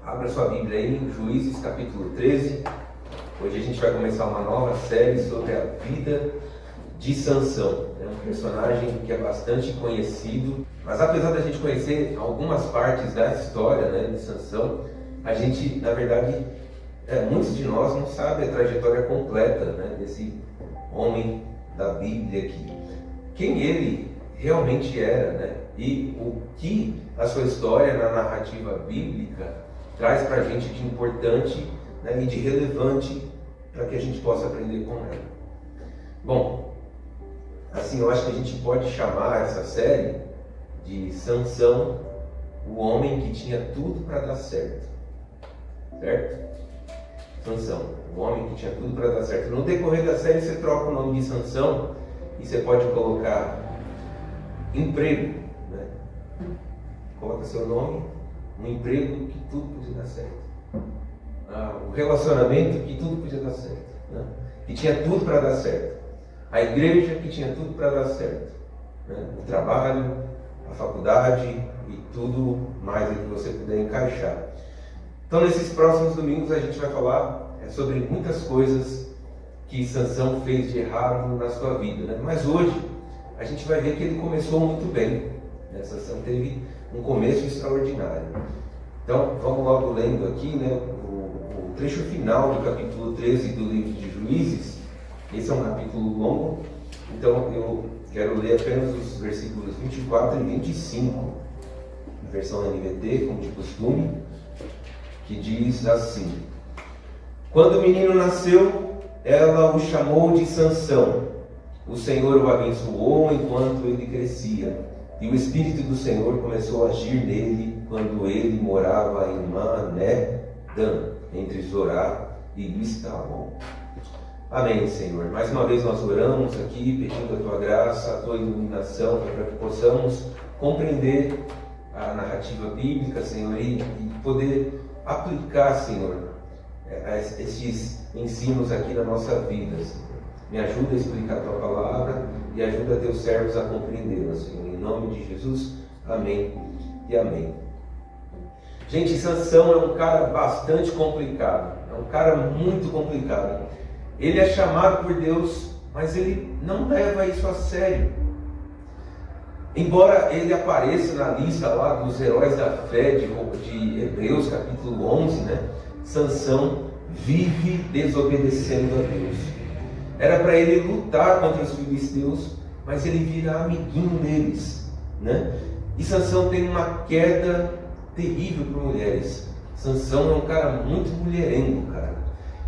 Abra sua Bíblia aí em Juízes capítulo 13. Hoje a gente vai começar uma nova série sobre a vida de Sansão. É um personagem que é bastante conhecido, mas apesar da gente conhecer algumas partes da história, de Sansão, a gente, na verdade, muitos de nós não sabem a trajetória completa, desse homem da Bíblia aqui. Quem ele realmente era, e o que a sua história na narrativa bíblica traz para a gente de importante, e de relevante para que a gente possa aprender com ela. Bom, assim, eu acho que a gente pode chamar essa série de Sansão, o homem que tinha tudo para dar certo. Certo? Sansão, o homem que tinha tudo para dar certo. No decorrer da série você troca o nome de Sansão e você pode colocar emprego, Coloca seu nome, um emprego que tudo podia dar certo. O relacionamento que tudo podia dar certo, que tinha tudo para dar certo. A igreja que tinha tudo para dar certo, o trabalho, a faculdade e tudo mais que você puder encaixar. Então, nesses próximos domingos a gente vai falar sobre muitas coisas que Sansão fez de errado na sua vida, Mas hoje a gente vai ver que ele começou muito bem. Sansão teve um começo extraordinário. Então, vamos logo lendo aqui, o trecho final do capítulo 13 do livro de Juízes. Esse é um capítulo longo, então eu quero ler apenas os versículos 24 e 25, versão NVT, como de costume, que diz assim: Quando o menino nasceu, ela o chamou de Sansão. O Senhor o abençoou enquanto ele crescia, e o Espírito do Senhor começou a agir nele quando ele morava em Mané-dan, entre Zorá e Estaol. Amém, Senhor. Mais uma vez nós oramos aqui, pedindo a Tua graça, a Tua iluminação, para que possamos compreender a narrativa bíblica, Senhor, e poder aplicar, Senhor, esses ensinos aqui na nossa vida, Senhor. Me ajuda a explicar a Tua palavra e ajuda Teus servos a compreendê-la, Senhor. Em nome de Jesus, amém e amém. Gente, Sansão é um cara bastante complicado, é um cara muito complicado. Ele é chamado por Deus, mas ele não leva isso a sério. Embora ele apareça na lista lá dos heróis da fé de Hebreus capítulo 11, Sansão vive desobedecendo a Deus. Era para ele lutar contra os filisteus, mas ele vira amiguinho deles, E Sansão tem uma queda terrível por mulheres. Sansão é um cara muito mulherengo, cara.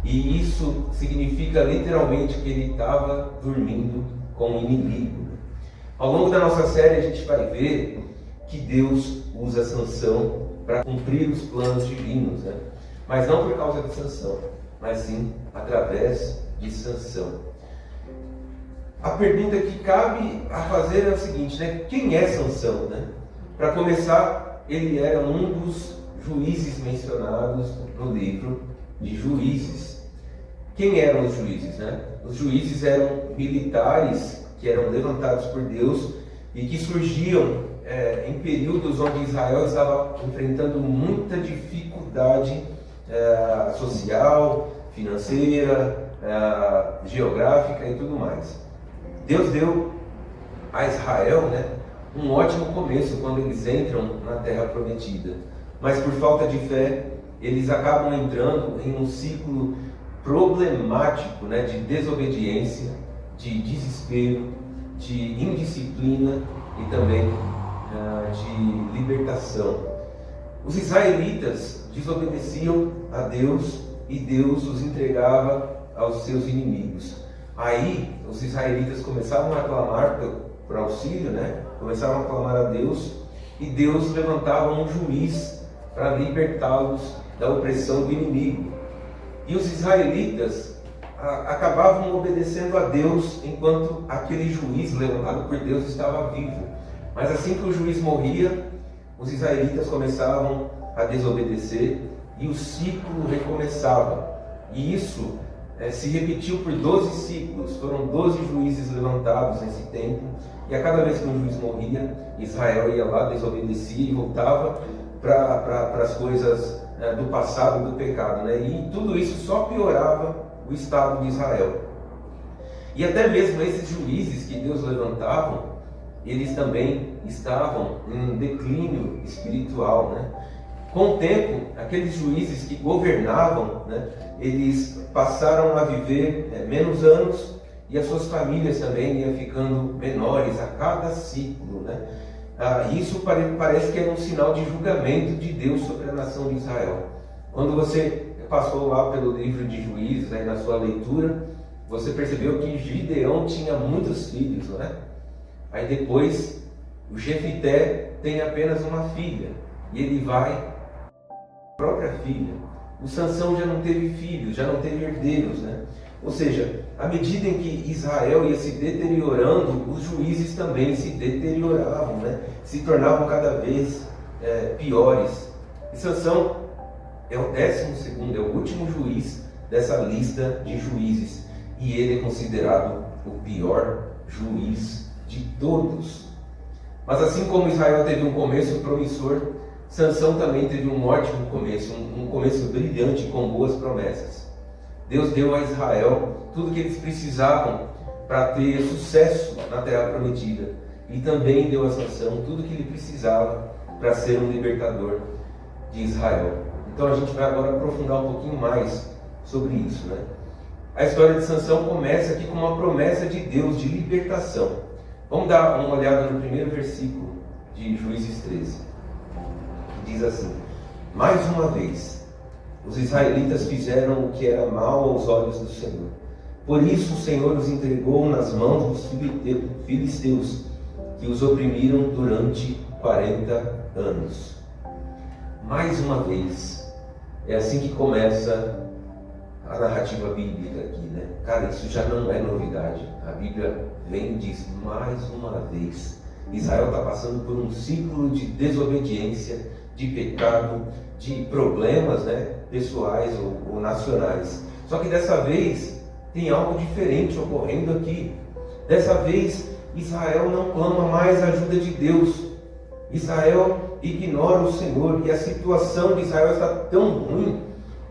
E isso significa literalmente que ele estava dormindo com o inimigo. Ao longo da nossa série a gente vai ver que Deus usa Sansão para cumprir os planos divinos, Mas não por causa de Sansão, mas sim através de Sansão. A pergunta que cabe a fazer é a seguinte, Quem é Sansão, Para começar, ele era um dos juízes mencionados no livro de Juízes. Quem eram os juízes, Os juízes eram militares que eram levantados por Deus e que surgiam em períodos onde Israel estava enfrentando muita dificuldade social, financeira, geográfica e tudo mais. Deus deu a Israel, um ótimo começo quando eles entram na Terra Prometida. Mas por falta de fé, eles acabam entrando em um ciclo problemático, de desobediência, de desespero, de indisciplina e também de libertação. Os israelitas desobedeciam a Deus e Deus os entregava aos seus inimigos. Aí os israelitas começavam a clamar por auxílio, começavam a clamar a Deus, e Deus levantava um juiz para libertá-los da opressão do inimigo. E os israelitas acabavam obedecendo a Deus enquanto aquele juiz levantado por Deus estava vivo. Mas assim que o juiz morria, os israelitas começavam a desobedecer e o ciclo recomeçava. E isso se repetiu por 12 ciclos. Foram 12 juízes levantados nesse tempo, e a cada vez que um juiz morria, Israel ia lá, desobedecia e voltava para as coisas do passado, do pecado, né? E tudo isso só piorava o estado de Israel. E até mesmo esses juízes que Deus levantava, eles também estavam em declínio espiritual, né? Com o tempo, aqueles juízes que governavam, né, eles passaram a viver menos anos e as suas famílias também iam ficando menores a cada ciclo, né? Isso parece que era um sinal de julgamento de Deus sobre a nação de Israel. Quando você passou lá pelo livro de Juízes, aí na sua leitura, você percebeu que Gideão tinha muitos filhos, não é? Aí depois, o Jefité tem apenas uma filha, e ele vai a própria filha. O Sansão já não teve filhos, já não teve herdeiros, né? Ou seja, à medida em que Israel ia se deteriorando, os juízes também se deterioravam, né? Se tornavam cada vez piores. E Sansão é o 12º, é o último juiz dessa lista de juízes. E ele é considerado o pior juiz de todos. Mas assim como Israel teve um começo promissor, Sansão também teve um ótimo começo, um começo brilhante com boas promessas. Deus deu a Israel tudo o que eles precisavam para ter sucesso na terra prometida. E também deu a Sansão tudo o que ele precisava para ser um libertador de Israel. Então a gente vai agora aprofundar um pouquinho mais sobre isso, né? A história de Sansão começa aqui com uma promessa de Deus de libertação. Vamos dar uma olhada no primeiro versículo de Juízes 13. Que diz assim: mais uma vez, os israelitas fizeram o que era mal aos olhos do Senhor. Por isso o Senhor os entregou nas mãos dos filisteus, que os oprimiram durante 40 anos. Mais uma vez, é assim que começa a narrativa bíblica aqui, né? Cara, isso já não é novidade. A Bíblia vem e diz mais uma vez: Israel está passando por um ciclo de desobediência, de pecado, de problemas, né, pessoais ou nacionais. Só que dessa vez tem algo diferente ocorrendo aqui. Dessa vez Israel não clama mais a ajuda de Deus. Israel ignora o Senhor e a situação de Israel está tão ruim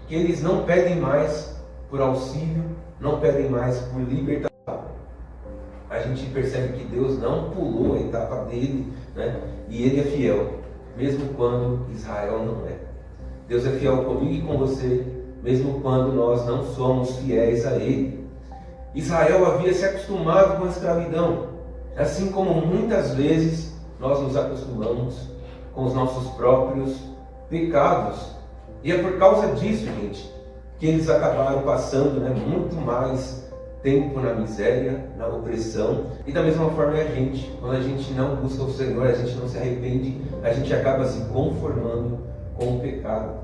que eles não pedem mais por auxílio, não pedem mais por libertação. A gente percebe que Deus não pulou a etapa dele, né? E ele é fiel, mesmo quando Israel não é. Deus é fiel comigo e com você, mesmo quando nós não somos fiéis a Ele. Israel havia se acostumado com a escravidão, assim como muitas vezes nós nos acostumamos com os nossos próprios pecados. E é por causa disso, gente, que eles acabaram passando, né, muito mais tempo na miséria, na opressão. E da mesma forma a gente, quando a gente não busca o Senhor, a gente não se arrepende, a gente acaba se conformando com o pecado.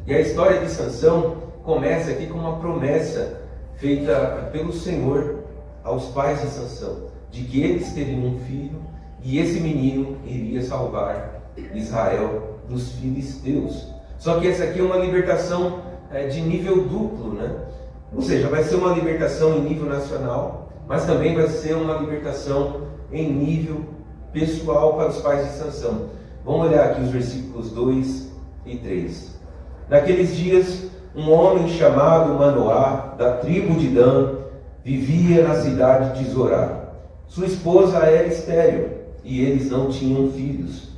E a história de Sansão começa aqui com uma promessa feita pelo Senhor aos pais de Sansão, de que eles teriam um filho e esse menino iria salvar Israel dos filisteus. Só que essa aqui é uma libertação de nível duplo, né? Ou seja, vai ser uma libertação em nível nacional, mas também vai ser uma libertação em nível pessoal para os pais de Sansão. Vamos olhar aqui os versículos 2 e 3. Naqueles dias, um homem chamado Manoá, da tribo de Dan, vivia na cidade de Zorá. Sua esposa era estéril e eles não tinham filhos.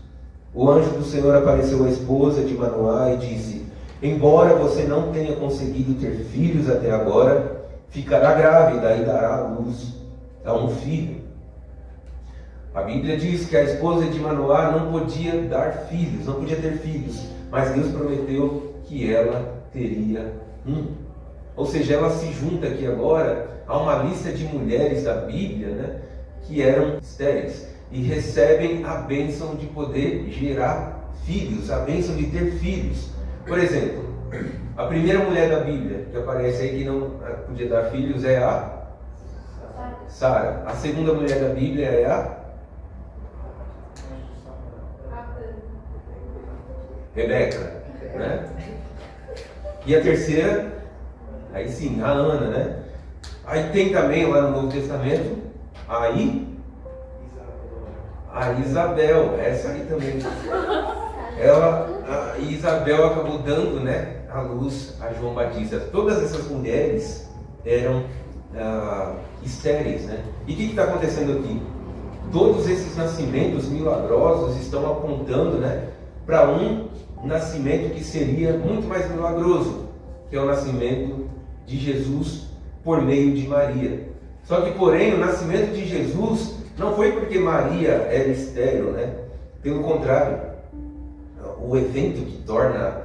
O anjo do Senhor apareceu à esposa de Manoá e disse: embora você não tenha conseguido ter filhos até agora, ficará grávida e dará à luz a um filho. A Bíblia diz que a esposa de Manoá não podia dar filhos, não podia ter filhos, mas Deus prometeu que ela teria um. Ou seja, ela se junta aqui agora a uma lista de mulheres da Bíblia, né, que eram estéreis e recebem a bênção de poder gerar filhos, a bênção de ter filhos. Por exemplo, a primeira mulher da Bíblia que aparece aí que não podia dar filhos é a Sara. A segunda mulher da Bíblia é a Rebeca, né? E a terceira, aí sim, a Ana, né? Aí tem também lá no Novo Testamento a Isabel, essa aí também. Ela e Isabel acabou dando, né, a luz a João Batista. Todas essas mulheres eram estéreis, né? E o que está acontecendo aqui? Todos esses nascimentos milagrosos estão apontando, né, para um nascimento que seria muito mais milagroso, que é o nascimento de Jesus por meio de Maria. Só que, porém, o nascimento de Jesus não foi porque Maria era estéril, né? Pelo contrário, o evento que torna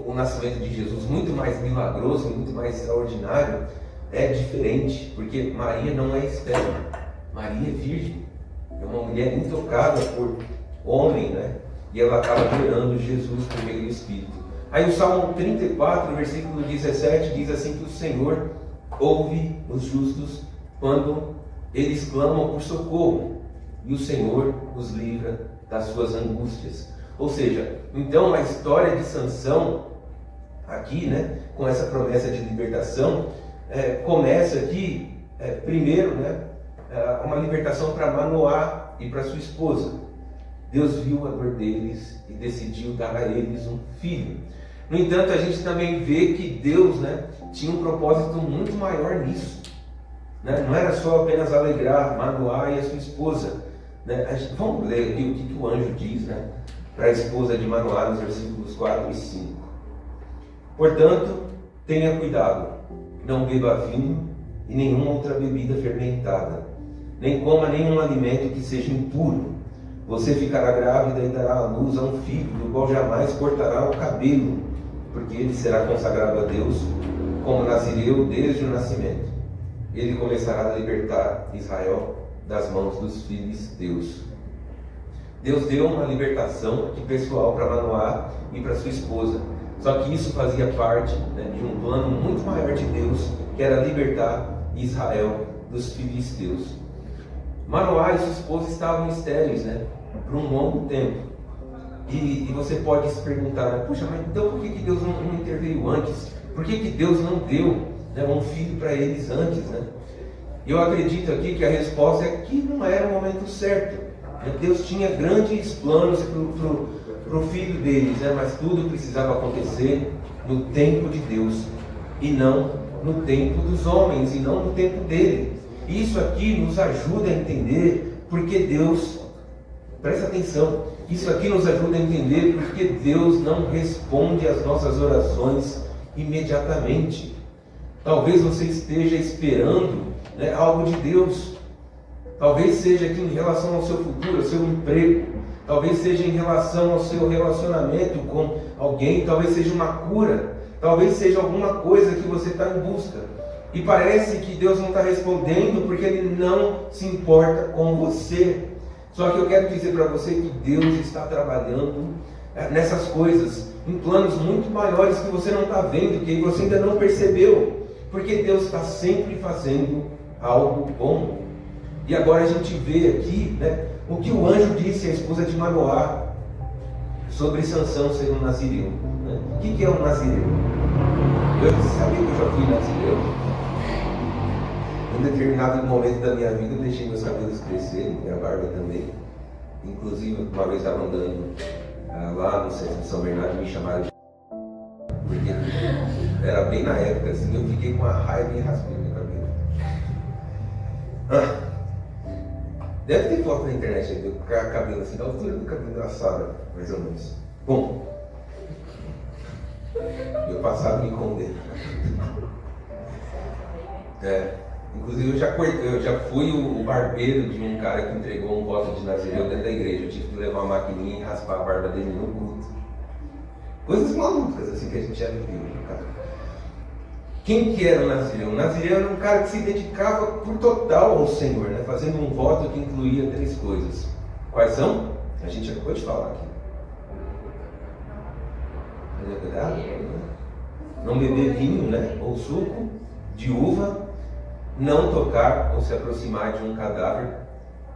o nascimento de Jesus muito mais milagroso e muito mais extraordinário é diferente, porque Maria não é estéril, Maria é virgem, é uma mulher intocada por homem, né? E ela acaba gerando Jesus por meio do Espírito. Aí o Salmo 34, versículo 17, diz assim que o Senhor ouve os justos quando eles clamam por socorro, e o Senhor os livra das suas angústias. Ou seja, então a história de Sansão, aqui, né, com essa promessa de libertação, começa aqui, primeiro, né, uma libertação para Manoá e para sua esposa. Deus viu a dor deles e decidiu dar a eles um filho. No entanto, a gente também vê que Deus, né, tinha um propósito muito maior nisso, né? Não era só apenas alegrar Manoá e a sua esposa, né? Vamos ler aqui o que o anjo diz, né, para a esposa de Manoá nos versículos 4 e 5. Portanto, tenha cuidado, não beba vinho e nenhuma outra bebida fermentada, nem coma nenhum alimento que seja impuro. Você ficará grávida e dará à luz a um filho, do qual jamais cortará o cabelo, porque ele será consagrado a Deus como nazireu desde o nascimento. Ele começará a libertar Israel das mãos dos filisteus. Deus deu uma libertação aqui pessoal para Manoá e para sua esposa. Só que isso fazia parte, né, de um plano muito maior de Deus, que era libertar Israel dos filisteus. Manoá e sua esposa estavam estéreis, né, por um longo tempo. E você pode se perguntar, né, puxa, mas então por que Deus não interveio antes? Por que Deus não deu, né, um filho para eles antes, né? Eu acredito aqui que a resposta é que não era o momento certo. Deus tinha grandes planos para o filho deles, né? Mas tudo precisava acontecer no tempo de Deus e não no tempo dos homens, e não no tempo dele. Isso aqui nos ajuda a entender porque Deus, presta atenção, isso aqui nos ajuda a entender porque Deus não responde às nossas orações imediatamente. Talvez você esteja esperando, né, algo de Deus. Talvez seja aqui em relação ao seu futuro, ao seu emprego. Talvez seja em relação ao seu relacionamento com alguém. Talvez seja uma cura. Talvez seja alguma coisa que você está em busca. E parece que Deus não está respondendo porque Ele não se importa com você. Só que eu quero dizer para você que Deus está trabalhando nessas coisas, em planos muito maiores que você não está vendo, que você ainda não percebeu. Porque Deus está sempre fazendo algo bom. E agora a gente vê aqui, né, o que o anjo disse à esposa de Manoá sobre Sansão ser um nazireu, né? O que é um nazireu? Eu sabia que eu já fui nazireu. Em determinado momento da minha vida eu deixei meus cabelos crescerem, minha barba também. Inclusive, uma vez estava andando lá no centro de São Bernardo, me chamaram de porque era bem na época, assim, eu fiquei com uma raiva e raspei meu cabelo. Deve ter foto na internet aí, do cabelo assim, da altura do cabelo da Sara, mais ou menos. Bom, meu passado me condena. Inclusive eu já fui o barbeiro de um cara que entregou um voto de nazireu dentro da igreja. Eu tive que levar uma maquininha e raspar a barba dele no culto. Coisas malucas assim que a gente já viveu, cara. Quem que era o nazireu? O nazireu era um cara que se dedicava por total ao Senhor, né? Fazendo um voto que incluía 3 coisas. Quais são? A gente acabou de falar aqui. Não beber vinho, né, ou suco de uva, não tocar ou se aproximar de um cadáver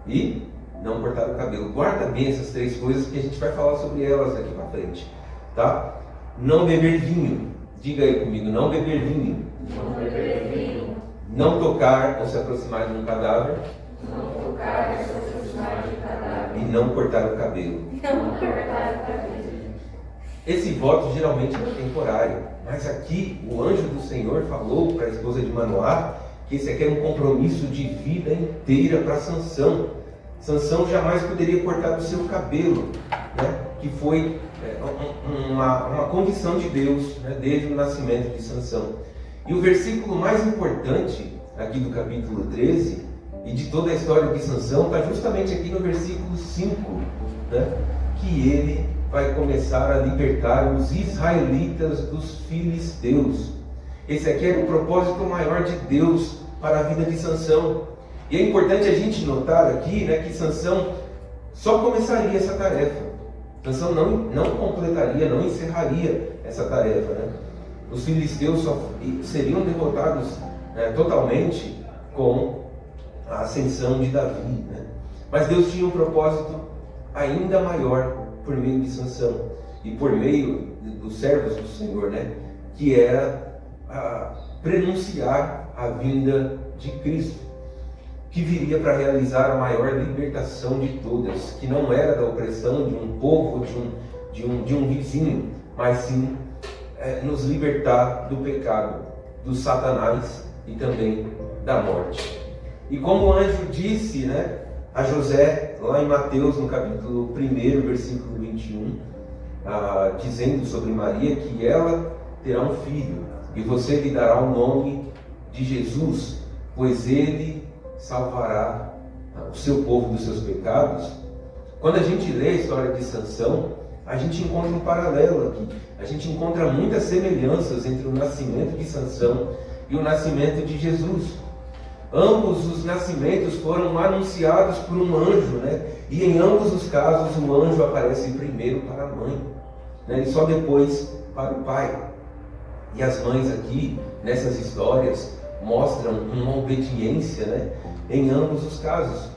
e não cortar o cabelo. Guarda bem essas 3 coisas que a gente vai falar sobre elas daqui para frente, tá? Não beber vinho. Diga aí comigo, não beber vinho. Não beber vinho. Não tocar ou se aproximar de um cadáver. Não tocar ou se aproximar de um cadáver. E não cortar o cabelo. Não cortar o cabelo. Esse voto geralmente é temporário, mas aqui o anjo do Senhor falou para a esposa de Manoá que esse aqui era um compromisso de vida inteira para Sansão. Sansão jamais poderia cortar do seu cabelo, né? Que foi uma condição de Deus, né? Desde o nascimento de Sansão. E o versículo mais importante aqui do capítulo 13 e de toda a história de Sansão está justamente aqui no versículo 5, né? Que ele vai começar a libertar os israelitas dos filisteus. Esse aqui era o propósito maior de Deus para a vida de Sansão. E é importante a gente notar aqui, né, que Sansão só começaria essa tarefa. Sansão não completaria, não encerraria essa tarefa, né? Os filisteus só seriam derrotados totalmente com a ascensão de Davi, né? Mas Deus tinha um propósito ainda maior por meio de Sansão e por meio dos servos do Senhor, né? Que era prenunciar a vinda de Cristo, que viria para realizar a maior libertação de todas, que não era da opressão de um povo, de um vizinho, mas sim nos libertar do pecado, do Satanás e também da morte. E como o anjo disse, né, a José, lá em Mateus, no capítulo 1, versículo 21, dizendo sobre Maria que ela terá um filho, e você lhe dará o nome de Jesus, pois ele salvará o seu povo dos seus pecados. Quando a gente lê a história de Sansão, a gente encontra um paralelo aqui. A gente encontra muitas semelhanças entre o nascimento de Sansão e o nascimento de Jesus. Ambos os nascimentos foram anunciados por um anjo, né? E em ambos os casos o anjo aparece primeiro para a mãe, né? E só depois para o pai. E as mães aqui, nessas histórias, mostram uma obediência, né? Em ambos os casos.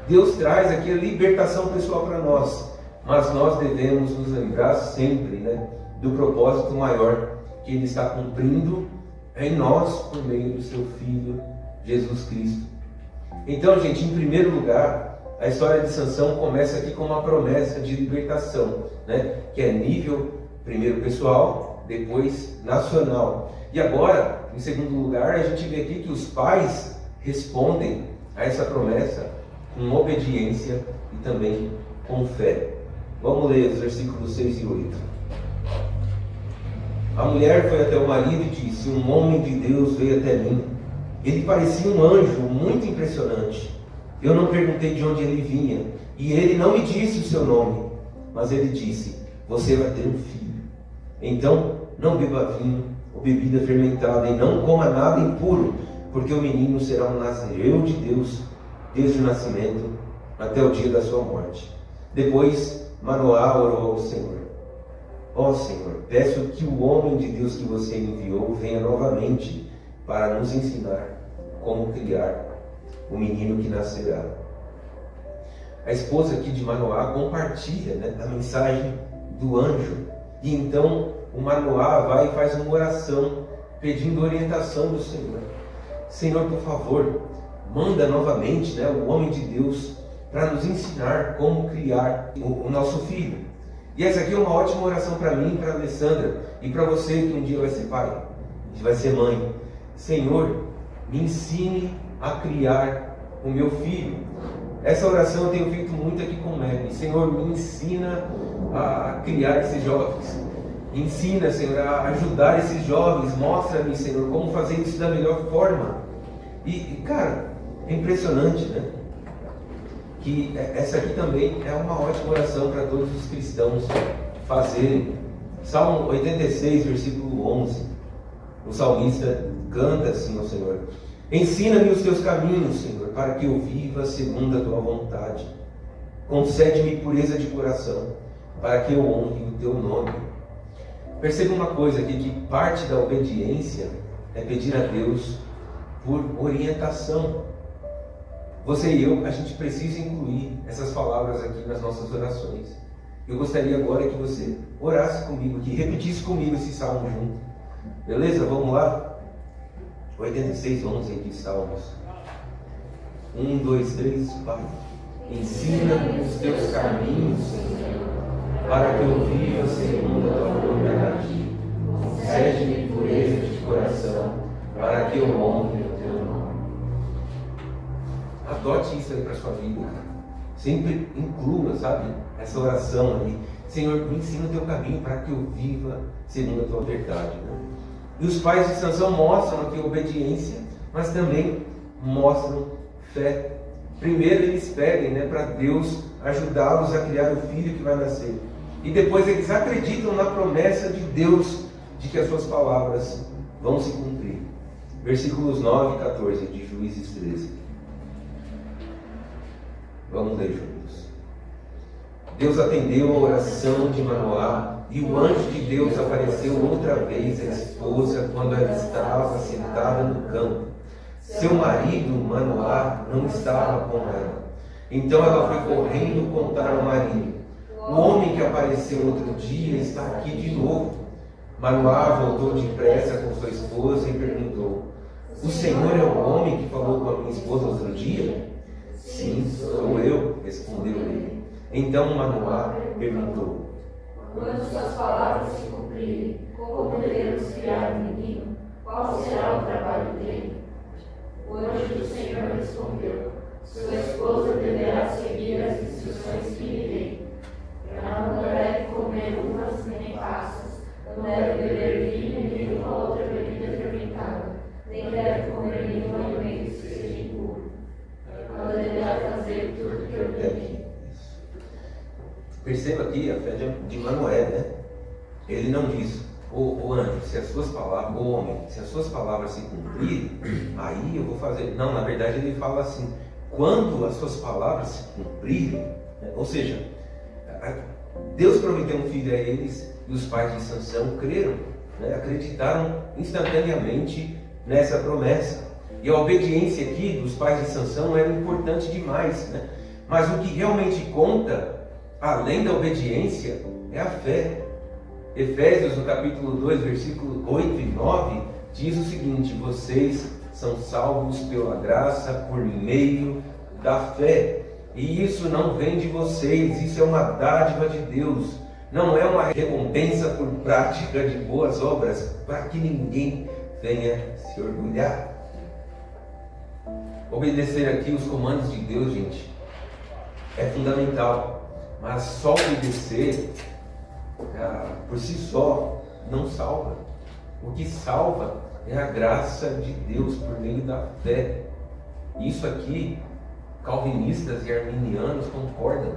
Deus traz aqui a libertação pessoal para nós, mas nós devemos nos lembrar sempre, né, do propósito maior que Ele está cumprindo em nós por meio do Seu Filho, Jesus Cristo. Então, gente, em primeiro lugar, a história de Sansão começa aqui com uma promessa de libertação, né, que é nível, primeiro pessoal, depois nacional. E agora, em segundo lugar, a gente vê aqui que os pais respondem a essa promessa com obediência e também com fé. Vamos ler os versículos 6 e 8. A mulher foi até o marido e disse: um homem de Deus veio até mim. Ele parecia um anjo muito impressionante. Eu não perguntei de onde ele vinha, e ele não me disse o seu nome, mas ele disse: você vai ter um filho. Então, não beba vinho ou bebida fermentada, e não coma nada impuro, porque o menino será um nazireu de Deus desde o nascimento até o dia da sua morte. Depois Manoá orou ao Senhor: ó Senhor, peço que o homem de Deus que você enviou venha novamente para nos ensinar como criar o menino que nascerá. A esposa aqui de Manoá compartilha, né, a mensagem do anjo, e então o Manoá vai e faz uma oração pedindo orientação do Senhor. Senhor, por favor, manda novamente, né, o homem de Deus para nos ensinar como criar o nosso filho. E essa aqui é uma ótima oração para mim, para a Alessandra e para você que um dia vai ser pai, vai ser mãe. Senhor, me ensine a criar o meu filho. Essa oração eu tenho feito muito aqui com o Mary. Senhor, me ensina a criar esses jovens. Ensina, Senhor, a ajudar esses jovens. Mostra-me, Senhor, como fazer isso da melhor forma. E cara, é impressionante, né? Que essa aqui também é uma ótima oração para todos os cristãos fazerem. Salmo 86, versículo 11. O salmista canta assim ao Senhor: ensina-me os teus caminhos, Senhor, para que eu viva segundo a tua vontade. Concede-me pureza de coração, para que eu honre o teu nome. Perceba uma coisa aqui, que parte da obediência é pedir a Deus por orientação. Você e eu, a gente precisa incluir essas palavras aqui nas nossas orações. Eu gostaria agora que você orasse comigo, que repetisse comigo esse salmo junto. Beleza? Vamos lá? 86, 11 aqui, Salmos. 1, 2, 3, vai. Ensina-me os teus caminhos, Senhor, para que eu viva segundo a tua vontade. Concede-me pureza de coração, para que eu honre o teu nome. Adote isso aí para a sua vida, cara. Sempre inclua, sabe, essa oração ali. Senhor, me ensina o teu caminho para que eu viva segundo a tua verdade, né? E os pais de Sansão mostram aqui obediência, mas também mostram fé. Primeiro eles pedem, né, para Deus ajudá-los a criar o filho que vai nascer. E depois eles acreditam na promessa de Deus de que as suas palavras vão se cumprir. Versículos 9 e 14 de Juízes 13. Vamos ler juntos. Deus atendeu a oração de Manoá, e o anjo de Deus apareceu outra vez à esposa quando ela estava sentada no campo. Seu marido, Manoá, não estava com ela. Então ela foi correndo contar ao marido: o homem que apareceu outro dia está aqui de novo. Manoá voltou depressa com sua esposa e perguntou: o Senhor é o homem que falou com a minha esposa outro dia? Sim, sou eu, respondeu ele. Então Manoá perguntou: quando suas palavras se cumprirem, como poderemos criar um menino? Qual será o trabalho dele? O anjo do Senhor respondeu: sua esposa deverá seguir as instruções que lhe dei. Ela não deve comer uvas nem passas, não deve beber vinho nem nenhuma outra bebida fermentada, nem deve comer nenhum alimento que seja impuro. Ela deverá fazer tudo que eu pedi. Perceba aqui a fé de Manoé, né? Ele não diz: ô anjo, se as suas palavras, ô homem, se as suas palavras se cumprirem, aí eu vou fazer. Não, na verdade ele fala assim: quando as suas palavras se cumprirem, né? Ou seja, Deus prometeu um filho a eles e os pais de Sansão creram, né? Acreditaram instantaneamente nessa promessa. E a obediência aqui dos pais de Sansão era importante demais, né? Mas o que realmente conta, além da obediência, é a fé. Efésios, no capítulo 2, versículo 8 e 9, diz o seguinte: vocês são salvos pela graça por meio da fé. E isso não vem de vocês, isso é uma dádiva de Deus. Não é uma recompensa por prática de boas obras, para que ninguém venha se orgulhar. Obedecer aqui os comandos de Deus, gente, é fundamental. Mas só obedecer por si só não salva. O que salva é a graça de Deus por meio da fé. Isso aqui, calvinistas e arminianos concordam.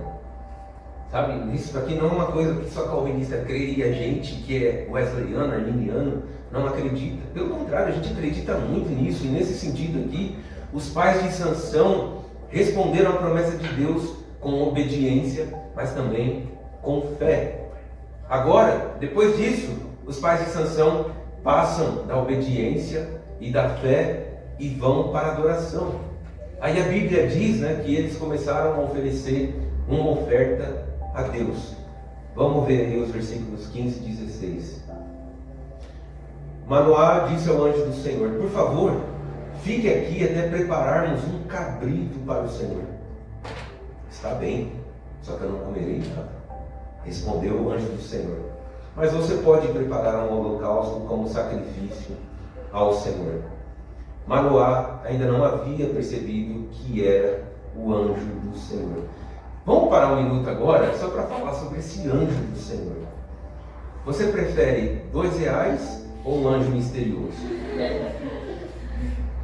Sabe, isso aqui não é uma coisa que só calvinista crê e a gente que é wesleyano, arminiano, não acredita. Pelo contrário, a gente acredita muito nisso. E nesse sentido aqui, os pais de Sansão responderam à promessa de Deus com obediência, mas também com fé. Agora, depois disso, os pais de Sansão passam da obediência e da fé e vão para a adoração. Aí a Bíblia diz, né, que eles começaram a oferecer uma oferta a Deus. Vamos ver aí os versículos 15 e 16. Manoá disse ao anjo do Senhor: por favor, fique aqui até prepararmos um cabrito para o Senhor. Está bem, só que eu não comerei nada, respondeu o anjo do Senhor. Mas você pode preparar um holocausto como sacrifício ao Senhor. Manoá ainda não havia percebido que era o anjo do Senhor. Vamos parar um minuto agora, só para falar sobre esse anjo do Senhor. Você prefere R$2 ou um anjo misterioso?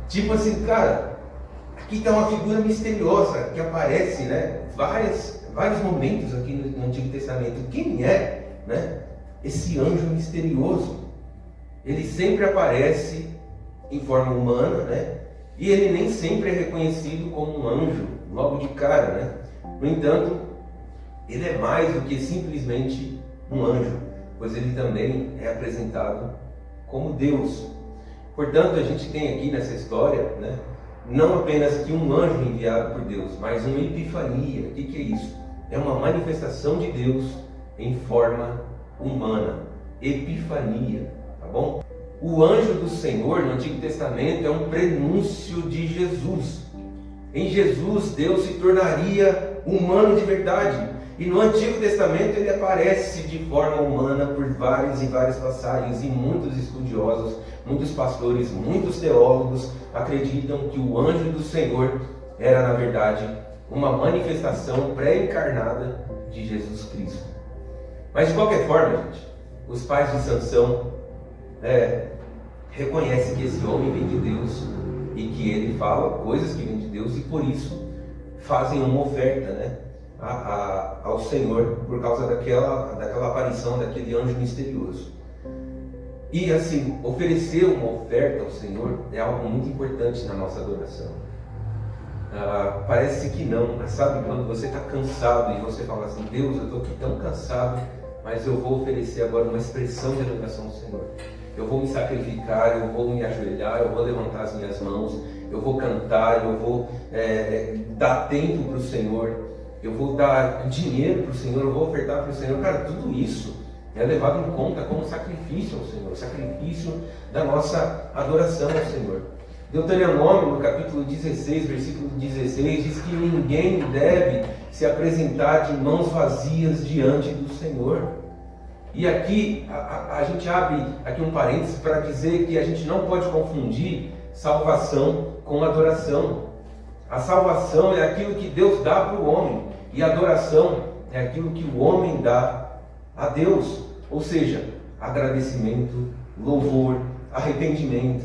Tipo assim, cara, aqui está uma figura misteriosa que aparece, né, vários momentos aqui no Antigo Testamento. Quem é, né, esse anjo misterioso? Ele sempre aparece em forma humana, né? E ele nem sempre é reconhecido como um anjo logo de cara, né? No entanto, ele é mais do que simplesmente um anjo, pois ele também é apresentado como Deus. Portanto, a gente tem aqui nessa história, né, não apenas que um anjo enviado por Deus, mas uma epifania. O que é isso? É uma manifestação de Deus em forma humana. Epifania, tá bom? O anjo do Senhor no Antigo Testamento é um prenúncio de Jesus. Em Jesus, Deus se tornaria humano de verdade. E no Antigo Testamento ele aparece de forma humana por várias e várias passagens, e muitos estudiosos, muitos pastores, muitos teólogos acreditam que o anjo do Senhor era, na verdade, uma manifestação pré-encarnada de Jesus Cristo. Mas de qualquer forma, gente, os pais de Sansão reconhecem que esse homem vem de Deus e que ele fala coisas que vêm de Deus, e por isso fazem uma oferta, né, ao Senhor, por causa daquela aparição daquele anjo misterioso. E assim, oferecer uma oferta ao Senhor é algo muito importante na nossa adoração. Parece que não, mas sabe quando você está cansado e você fala assim: Deus, eu estou aqui tão cansado, mas eu vou oferecer agora uma expressão de adoração ao Senhor. Eu vou me sacrificar, eu vou me ajoelhar, eu vou levantar as minhas mãos, eu vou cantar, eu vou dar tempo para o Senhor, eu vou dar dinheiro para o Senhor, eu vou ofertar para o Senhor. Cara, tudo isso é levado em conta como sacrifício ao Senhor, sacrifício da nossa adoração ao Senhor. Deuteronômio, no capítulo 16, versículo 16, diz que ninguém deve se apresentar de mãos vazias diante do Senhor. E aqui, a gente abre aqui um parênteses para dizer que a gente não pode confundir salvação com adoração. A salvação é aquilo que Deus dá para o homem, e a adoração é aquilo que o homem dá a Deus. Ou seja, agradecimento, louvor, arrependimento,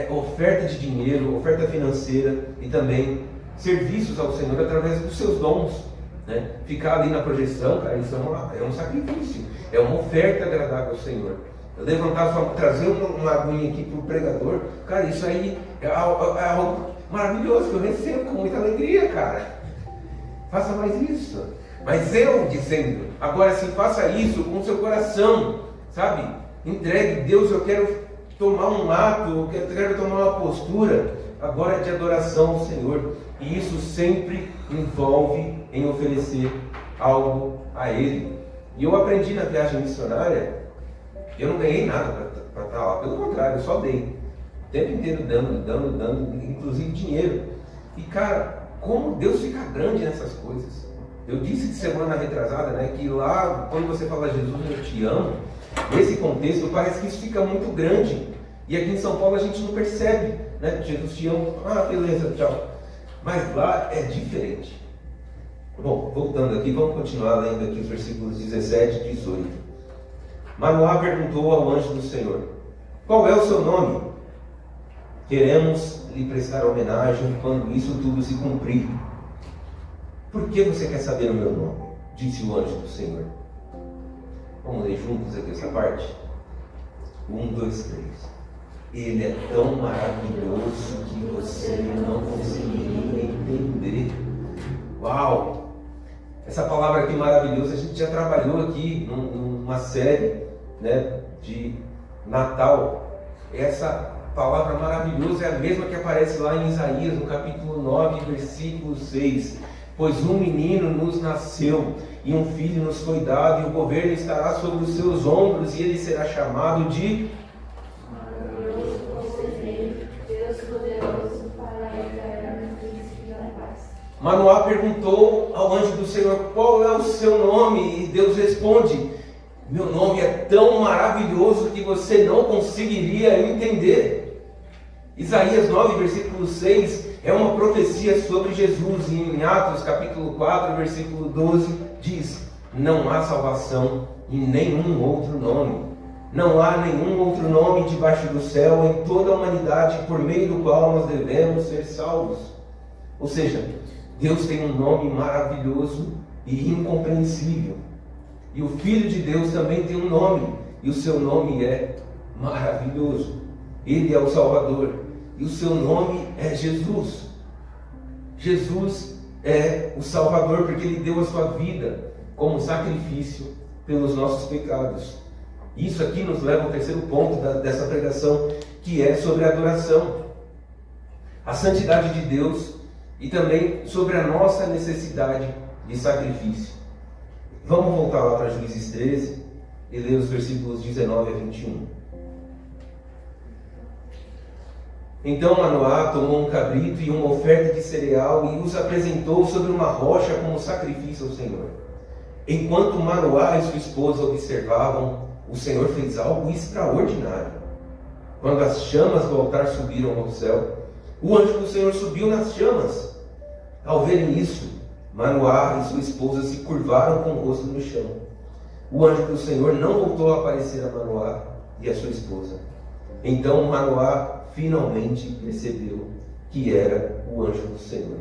oferta de dinheiro, oferta financeira e também serviços ao Senhor através dos seus dons, né? Ficar ali na projeção, cara, isso é um sacrifício, é uma oferta agradável ao Senhor. Levantar sua mão, trazer uma aguinha aqui para o pregador, cara, isso aí é algo maravilhoso que eu recebo com muita alegria, cara. Faça mais isso. Mas eu dizendo, agora sim, faça isso com o seu coração, sabe? Entregue, Deus, eu quero tomar um ato, eu quero tomar uma postura agora de adoração ao Senhor. E isso sempre envolve em oferecer algo a Ele. E eu aprendi na viagem missionária, eu não ganhei nada para estar lá, pelo contrário, eu só dei. O tempo inteiro dando, inclusive dinheiro. E cara, como Deus fica grande nessas coisas. Eu disse de semana retrasada, né, que lá, quando você fala Jesus, eu te amo, nesse contexto parece que isso fica muito grande. E aqui em São Paulo a gente não percebe, né? Jesus te ama, beleza, tchau. Mas lá é diferente. Bom, voltando aqui, vamos continuar lendo aqui os versículos 17 e 18. Manoá perguntou ao anjo do Senhor: qual é o seu nome? Queremos lhe prestar homenagem quando isso tudo se cumprir. Por que você quer saber o meu nome? Disse o anjo do Senhor. Vamos ler juntos aqui essa parte? 1, 2, 3. Ele é tão maravilhoso que você não conseguiria entender. Uau! Essa palavra aqui, maravilhoso, a gente já trabalhou aqui numa série, né, de Natal. Essa palavra maravilhosa é a mesma que aparece lá em Isaías, no capítulo 9, versículo 6. Pois um menino nos nasceu, e um filho nos foi dado, e o governo estará sobre os seus ombros, e ele será chamado de Maravilhoso, Conselheiro, Deus poderoso, Pai eterno, Príncipe da paz. Manoá perguntou ao anjo do Senhor: qual é o seu nome? E Deus responde: meu nome é tão maravilhoso que você não conseguiria entender. Isaías 9, versículo 6 é uma profecia sobre Jesus, e em Atos capítulo 4, versículo 12 diz: não há salvação em nenhum outro nome. Não há nenhum outro nome debaixo do céu em toda a humanidade por meio do qual nós devemos ser salvos. Ou seja, Deus tem um nome maravilhoso e incompreensível. E o Filho de Deus também tem um nome, e o seu nome é maravilhoso. Ele é o Salvador, e o seu nome é Jesus. Jesus é o Salvador porque Ele deu a sua vida como sacrifício pelos nossos pecados. Isso aqui nos leva ao terceiro ponto dessa pregação, que é sobre a adoração, a santidade de Deus e também sobre a nossa necessidade de sacrifício. Vamos voltar lá para Juízes 13 e ler os versículos 19 a 21. Então Manoá tomou um cabrito e uma oferta de cereal e os apresentou sobre uma rocha como sacrifício ao Senhor. Enquanto Manoá e sua esposa observavam, o Senhor fez algo extraordinário. Quando as chamas do altar subiram ao céu, o anjo do Senhor subiu nas chamas. Ao verem isso, Manoá e sua esposa se curvaram com o rosto no chão. O anjo do Senhor não voltou a aparecer a Manoá e a sua esposa. Então Manoá finalmente percebeu que era o anjo do Senhor.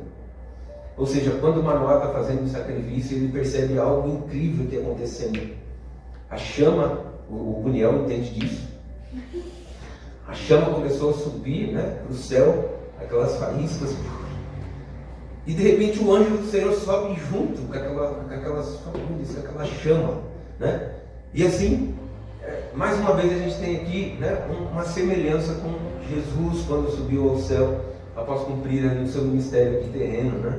Ou seja, quando Manoá está fazendo o sacrifício, ele percebe algo incrível que está acontecendo. A chama, o Cuniel entende disso. A chama começou a subir, né, para o céu, aquelas faíscas. E de repente o anjo do Senhor sobe junto com aquelas famílias, com aquela chama, né? E assim, mais uma vez a gente tem aqui, né, uma semelhança com Jesus quando subiu ao céu após cumprir ali o seu ministério aqui terreno, né?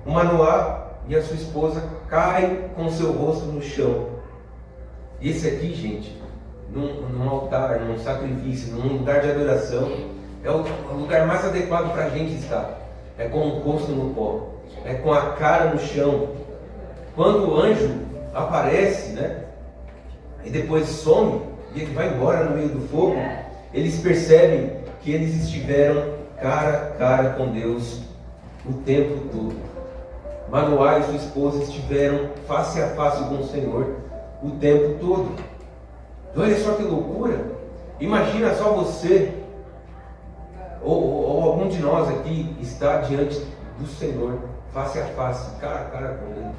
O Manoá e a sua esposa caem com o seu rosto no chão. E esse aqui, gente, num altar, num sacrifício, num lugar de adoração, é o lugar mais adequado para a gente estar. É com o rosto no pó, é com a cara no chão. Quando o anjo aparece, né, e depois some, e ele vai embora no meio do fogo, eles percebem que eles estiveram cara a cara com Deus o tempo todo. Manoá e sua esposa estiveram face a face com o Senhor o tempo todo. Olha só que loucura! Imagina só você ou algum de nós aqui está diante do Senhor, face a face, cara a cara com Ele.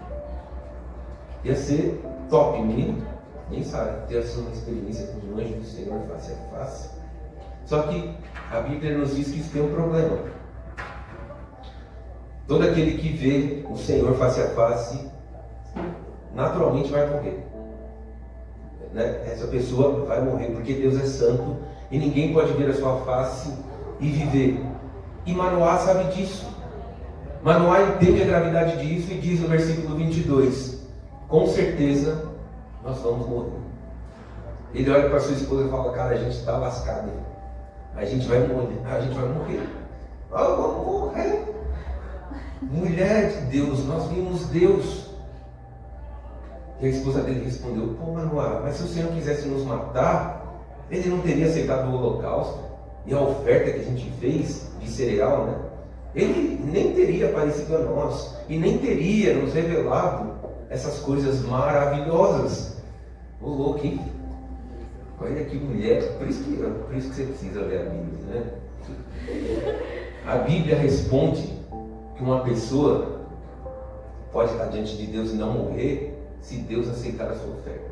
Ia ser top, menino. Nem sabe ter assim uma experiência com o anjo do Senhor face a face. Só que a Bíblia nos diz que isso tem um problema. Todo aquele que vê o Senhor face a face, naturalmente vai morrer. Né? Essa pessoa vai morrer, porque Deus é santo e ninguém pode ver a sua face e viver. E Manoá sabe disso. Manoá entende a gravidade disso e diz no versículo 22: com certeza nós vamos morrer. Ele olha para sua esposa e fala: cara, a gente está lascado, a gente vai morrer, vamos morrer. Mulher de Deus, nós vimos Deus. E a esposa dele respondeu: pô, Manoá, mas se o Senhor quisesse nos matar, Ele não teria aceitado o holocausto e a oferta que a gente fez de cereal, né? Ele nem teria aparecido a nós e nem teria nos revelado essas coisas maravilhosas. Ô louco, hein? Olha que mulher. Por isso que você precisa ler a Bíblia, né? A Bíblia responde que uma pessoa pode estar diante de Deus e não morrer se Deus aceitar a sua oferta.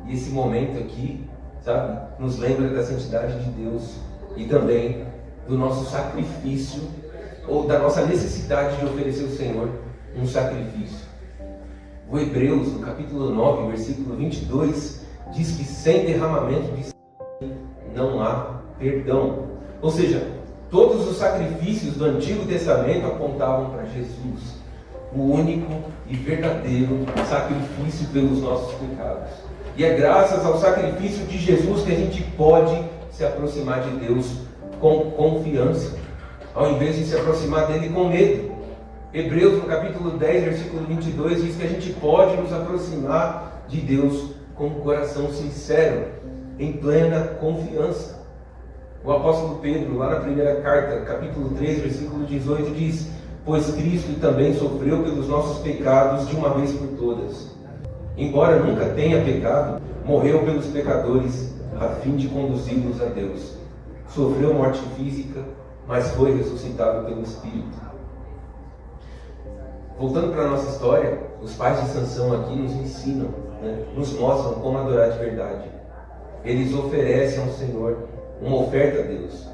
E esse momento aqui, sabe, nos lembra da santidade de Deus e também do nosso sacrifício, ou da nossa necessidade de oferecer ao Senhor um sacrifício. O Hebreus, no capítulo 9, versículo 22, diz que sem derramamento de sangue não há perdão. Ou seja, todos os sacrifícios do Antigo Testamento apontavam para Jesus, o único e verdadeiro sacrifício pelos nossos pecados. E é graças ao sacrifício de Jesus que a gente pode se aproximar de Deus com confiança, ao invés de se aproximar dele com medo. Hebreus, no capítulo 10, versículo 22, diz que a gente pode nos aproximar de Deus com um coração sincero, em plena confiança. O apóstolo Pedro, lá na primeira carta, capítulo 3, versículo 18, diz: pois Cristo também sofreu pelos nossos pecados de uma vez por todas. Embora nunca tenha pecado, morreu pelos pecadores a fim de conduzi-los a Deus. Sofreu morte física, mas foi ressuscitado pelo Espírito. Voltando para a nossa história, os pais de Sansão aqui nos ensinam, né, nos mostram como adorar de verdade. Eles oferecem ao Senhor uma oferta a Deus.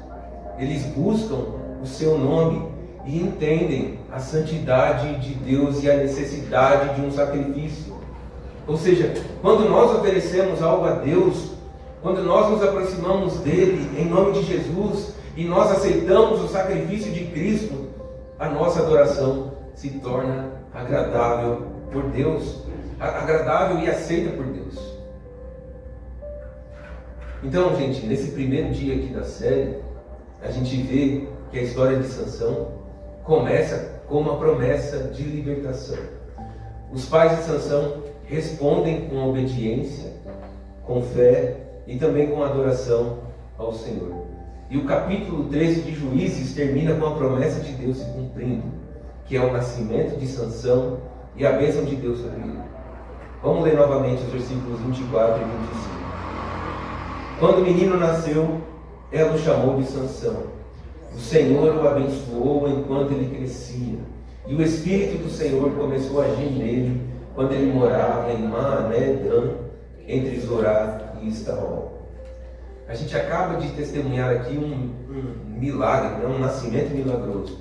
Eles buscam o seu nome e entendem a santidade de Deus e a necessidade de um sacrifício. Ou seja, quando nós oferecemos algo a Deus, quando nós nos aproximamos dele em nome de Jesus e nós aceitamos o sacrifício de Cristo, a nossa adoração se torna agradável por Deus, agradável e aceita por Deus. Então, gente, nesse primeiro dia aqui da série, a gente vê que a história de Sansão começa com uma promessa de libertação. Os pais de Sansão respondem com obediência, com fé e também com adoração ao Senhor. E o capítulo 13 de Juízes termina com a promessa de Deus se cumprindo, que é o nascimento de Sansão e a bênção de Deus sobre ele. Vamos ler novamente os versículos 24 e 25. Quando o menino nasceu, ela o chamou de Sansão. O Senhor o abençoou enquanto ele crescia, e o Espírito do Senhor começou a agir nele quando ele morava em Maané-Dan, entre Zorá e Estaol. A gente acaba de testemunhar aqui um milagre, né? Um nascimento milagroso.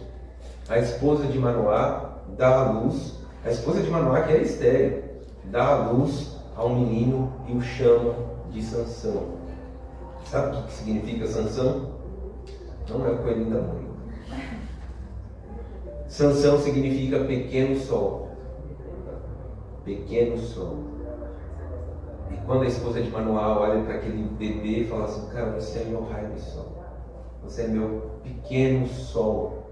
A esposa de Manoá dá à luz, a esposa de Manoá, que era estéril, dá à luz a um menino e o chama de Sansão. Sabe o que significa Sansão? Não é o coelhinho da mãe. Sansão significa pequeno sol. Pequeno sol. E quando a esposa de Manoá olha para aquele bebê e fala assim: cara, você é meu raio de sol. Você é meu pequeno sol.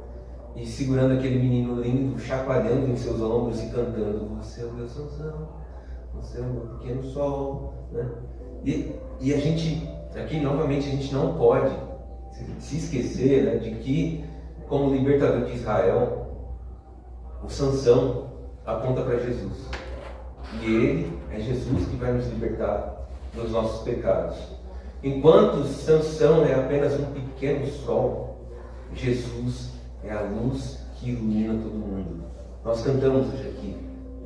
E segurando aquele menino lindo, chacoalhando em seus ombros e cantando: você é o meu Sansão, você é o meu pequeno sol, né? E a gente, aqui novamente, a gente não pode se esquecer, né, de que, como libertador de Israel, o Sansão aponta para Jesus. E ele é Jesus que vai nos libertar dos nossos pecados. Enquanto Sansão é apenas um pequeno sol, Jesus é a luz que ilumina todo mundo. Nós cantamos hoje aqui: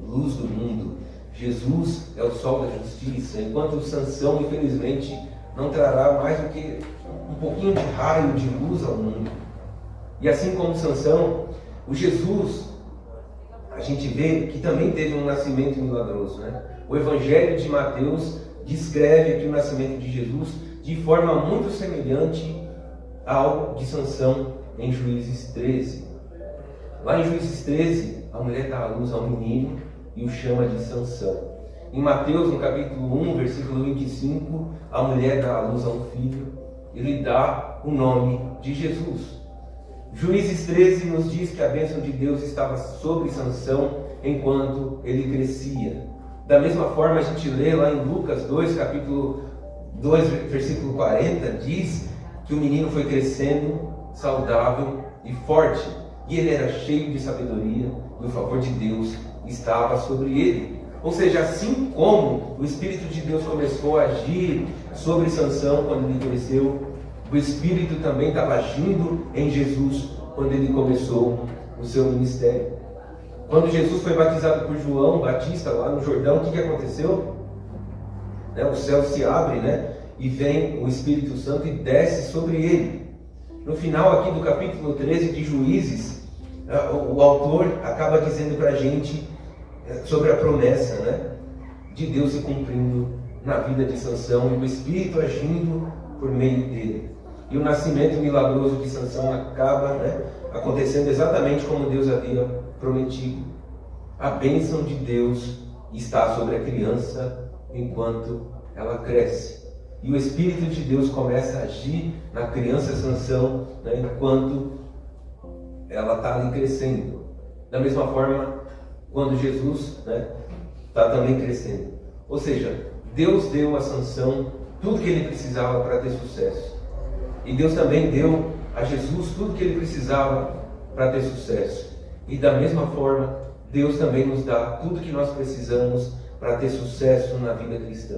luz do mundo. Jesus é o sol da justiça, enquanto Sansão, infelizmente, não trará mais do que um pouquinho de raio de luz ao mundo. E assim como Sansão, o Jesus, a gente vê que também teve um nascimento milagroso, né? O Evangelho de Mateus descreve aqui o nascimento de Jesus de forma muito semelhante ao de Sansão em Juízes 13. Lá em Juízes 13, a mulher dá à luz a um menino e o chama de Sansão. Em Mateus, no capítulo 1, versículo 25, a mulher dá à luz a um filho e lhe dá o nome de Jesus. Juízes 13 nos diz que a bênção de Deus estava sobre Sansão enquanto ele crescia. Da mesma forma, a gente lê lá em Lucas 2, capítulo 2, versículo 40, diz que o menino foi crescendo, saudável e forte, e ele era cheio de sabedoria, e o favor de Deus estava sobre ele. Ou seja, assim como o Espírito de Deus começou a agir sobre Sansão quando ele cresceu, o Espírito também estava agindo em Jesus quando ele começou o seu ministério. Quando Jesus foi batizado por João Batista lá no Jordão, o que aconteceu? O céu se abre, e vem o Espírito Santo e desce sobre ele. No final aqui do capítulo 13 de Juízes, o autor acaba dizendo para a gente sobre a promessa, de Deus se cumprindo na vida de Sansão e o Espírito agindo por meio dele. E o nascimento milagroso de Sansão acaba acontecendo exatamente como Deus havia prometido. A bênção de Deus está sobre a criança enquanto ela cresce. E o Espírito de Deus começa a agir na criança Sansão enquanto ela está ali crescendo. Da mesma forma, quando Jesus está também crescendo. Ou seja, Deus deu a Sansão tudo que ele precisava para ter sucesso. E Deus também deu a Jesus tudo que ele precisava para ter sucesso. E da mesma forma, Deus também nos dá tudo que nós precisamos para ter sucesso na vida cristã.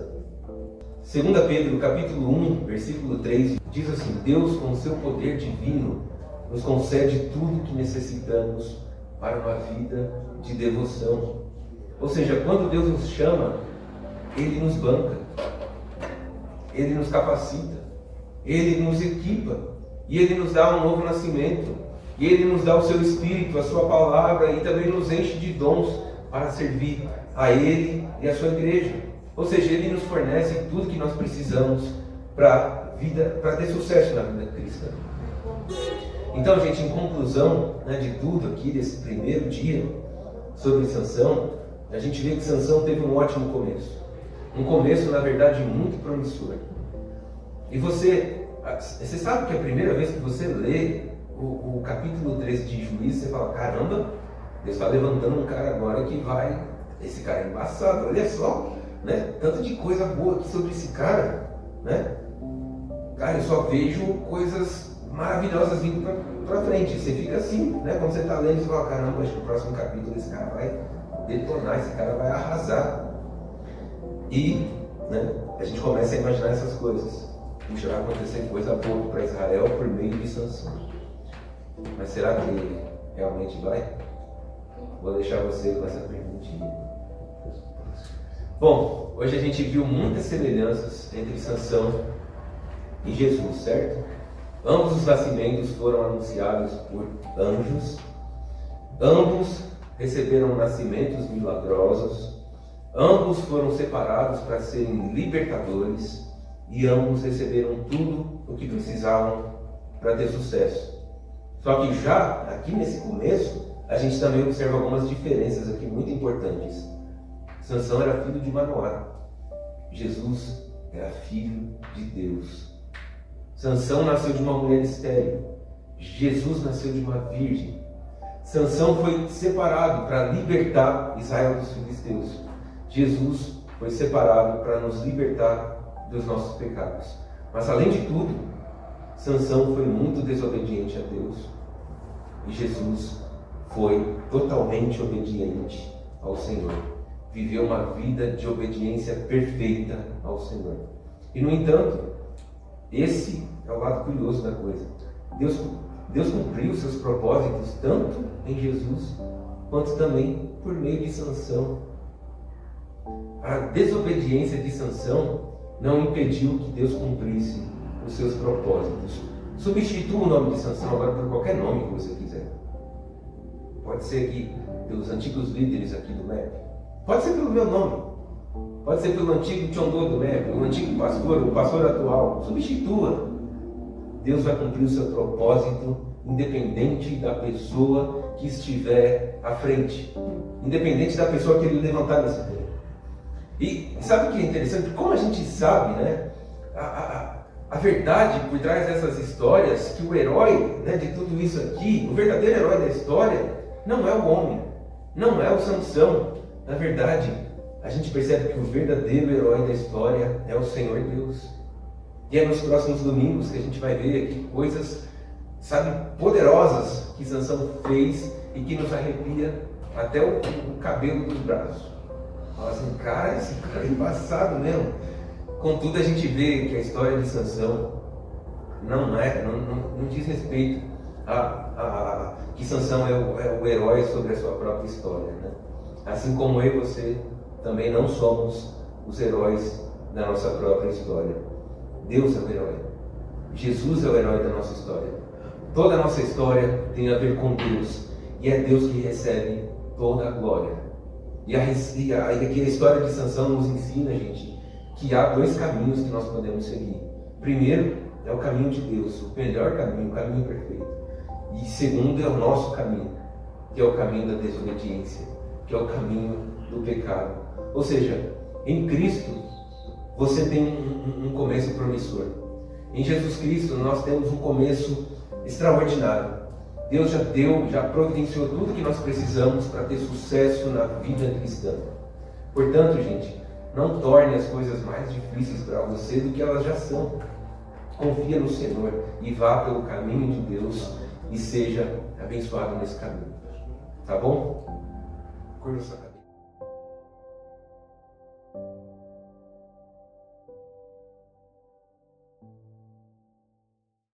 2 Pedro, capítulo 1, versículo 3, diz assim: Deus, com o seu poder divino, nos concede tudo que necessitamos para uma vida de devoção. Ou seja, quando Deus nos chama, Ele nos banca, Ele nos capacita, Ele nos equipa, e Ele nos dá um novo nascimento, e Ele nos dá o seu Espírito, a sua palavra, e também nos enche de dons para servir a Ele e a sua igreja. Ou seja, Ele nos fornece tudo que nós precisamos para ter sucesso na vida cristã. Então, gente, em conclusão de tudo aqui, desse primeiro dia sobre Sansão, a gente vê que Sansão teve um ótimo começo. Um começo, na verdade, muito promissor. E você sabe que a primeira vez que você lê o capítulo 13 de Juízes, você fala: caramba, Deus está levantando um cara agora que vai esse cara é embaçado, olha só, né? Tanto de coisa boa aqui sobre esse cara, né? Cara, eu só vejo coisas maravilhosas vindo pra frente. Você fica assim, né? Quando você está lendo, você fala, caramba, acho que o próximo capítulo esse cara vai detonar, esse cara vai arrasar. E, né, a gente começa a imaginar essas coisas. Puxa, vai acontecer coisa boa para Israel por meio de Sansão. Mas será que realmente vai? Vou deixar você com essa perguntinha. Bom, hoje a gente viu muitas semelhanças entre Sansão e Jesus, certo? Ambos os nascimentos foram anunciados por anjos. Ambos receberam nascimentos milagrosos. Ambos foram separados para serem libertadores. E ambos receberam tudo o que precisavam para ter sucesso. Só que já aqui nesse começo, a gente também observa algumas diferenças aqui muito importantes. Sansão era filho de Manoá. Jesus era filho de Deus. Sansão nasceu de uma mulher estéril. Jesus nasceu de uma virgem. Sansão foi separado para libertar Israel dos filisteus. Jesus foi separado para nos libertar dos nossos pecados. Mas além de tudo, Sansão foi muito desobediente a Deus. E Jesus foi totalmente obediente ao Senhor. Viveu uma vida de obediência perfeita ao Senhor. E no entanto, esse é o lado curioso da coisa. Deus cumpriu seus propósitos tanto em Jesus, quanto também por meio de Sansão. A desobediência de Sansão não impediu que Deus cumprisse os seus propósitos. Substitua o nome de Sansão agora por qualquer nome que você quiser. Pode ser aqui pelos antigos líderes aqui do MEP. Pode ser pelo meu nome. Pode ser pelo antigo Tchondô do MEP, o antigo pastor, o pastor atual. Substitua. Deus vai cumprir o seu propósito independente da pessoa que estiver à frente. Independente da pessoa que ele levantar nesse tempo. E sabe o que é interessante? Como a gente sabe, né, a verdade por trás dessas histórias, que o herói, né, de tudo isso aqui, o verdadeiro herói da história, não é o homem, não é o Sansão. Na verdade, a gente percebe que o verdadeiro herói da história é o Senhor Deus. E é nos próximos domingos que a gente vai ver aqui coisas, sabe, poderosas que Sansão fez e que nos arrepia até o cabelo dos braços. Fala assim, cara, esse cara é embaçado mesmo. Contudo, a gente vê que a história de Sansão não diz respeito a que Sansão é o herói sobre a sua própria história, né? Assim como eu e você também não somos os heróis da nossa própria história. Deus é o herói. Jesus é o herói da nossa história. Toda a nossa história tem a ver com Deus. E é Deus que recebe toda a glória. E aqui a história de Sansão nos ensina, gente, que há dois caminhos que nós podemos seguir. Primeiro é o caminho de Deus, o melhor caminho, o caminho perfeito. E segundo é o nosso caminho, que é o caminho da desobediência, que é o caminho do pecado. Ou seja, em Cristo você tem um começo promissor. Em Jesus Cristo nós temos um começo extraordinário. Deus já providenciou tudo que nós precisamos para ter sucesso na vida cristã. Portanto, gente, não torne as coisas mais difíceis para você do que elas já são. Confia no Senhor e vá pelo caminho de Deus e seja abençoado nesse caminho. Tá bom? Curva sua